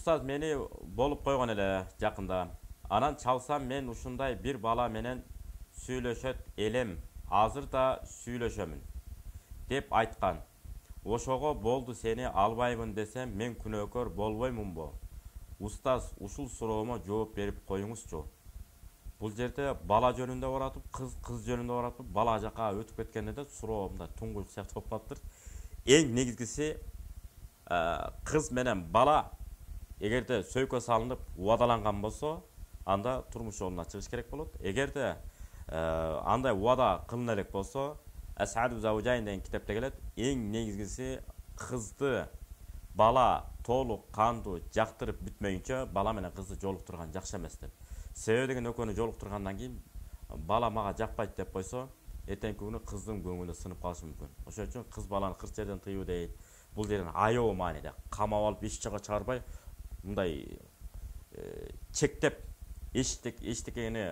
Устаз мени болуп койгон эле жакында. Анан чалсам мен ушундай бир бала менен сүйлөшөт элем. Азыр да сүйлөшөмүн деп айткан. Ошого болду сени албаймын десем мен күнөөкөр болбоймунбу? Устаз ушул суроомо жооп берип коюңузчу. Бул жерде бала жөнүндө баратып, кыз жөнүндө баратып, бала жака өтүп кеткенде да суроомда туңгуйук сыяктуу болуп калыптыр. Эң негизгиси кыз менен бала эгерде сөйкө салынып убадаланган болсо, анда турмуш жолуна чыгыш керек болот. Эгерде андай убада кылына элек болсо, Асаду Заужайн деген китепте келет. Эң негизгиси кызды бала толук кандуу жактырып бүтмөйүнчө бала менен кызды жолуктурган жакшы эмес деп. Себеби деген экөөнү жолуктургандан кийин бала мага жакпайт деп койсо, эртеңки күнү кыздын көңүлү сынып калышы мүмкүн. Ошон үчүн кыз баланы кырк жерден тыюу дейт. Бул жерден аябуу мааниде. Камап алып иш жака чыгарбай, мындай чектеп эчтекени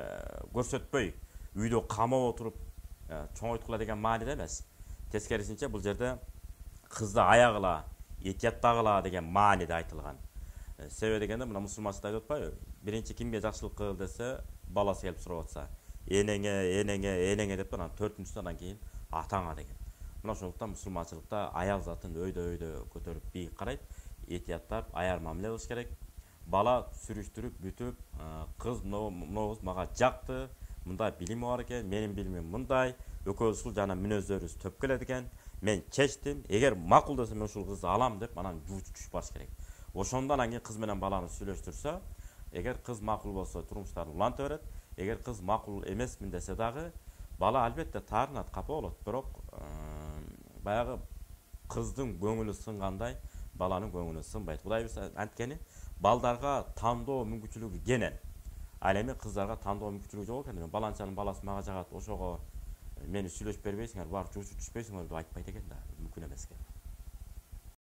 көрсөтпөй, үйдө камап отуруп чоңойткула деген мааниде эмес. Тескерисинче бул жерде кызды аягыла, этияттагыла деген мааниде айтылган. Себеби дегенде мына мусулманчылыкта айтып атпайбы? Биринчи кимге жакшылык кыл десе, баласы келип сурап атса, энеңе деп анан төртүнчүсүнөн кийин атаңа деген. Мына ошондуктан мусулманчылыкта аял затын өйдө көтөрүп бийик карайт, этияттап, аяр мамиле кылыш керек. Бала сүрүштүрүп бүтүп, кыз мынабыз мага жакты, мында билими бар экен, менин билимим мындай, экөөбүз ушул жана мүнөздөрүбүз төп келет экен. Мен чечтим, эгер макул десе мен ушул кызды алам деп, анан жуучуп барыш керек. Ошондон кийин кыз менен баланы сүйлөштүрсө, эгер кыз макул болсо турмуштарын уланта берет, эгер кыз макул эмесмин десе дагы, бала албетте таарынат, капа болот. Бирок баягы кыздын көңүлү сынгандай, баланын көңүлү сынбайт. Кудай буйрса анткени балдарга тандоо мүмкүнчүлүгү кенен. Ал эми кыздарга тандоо мүмкүнчүлүгү жок экен. Баланчанын баласы мага жагат, ошого мени сүйлөшүп бербейсиңер, барып жуучуп түшпөйсүңөр деп айтпайт экен да, мүмкүн эмес экен.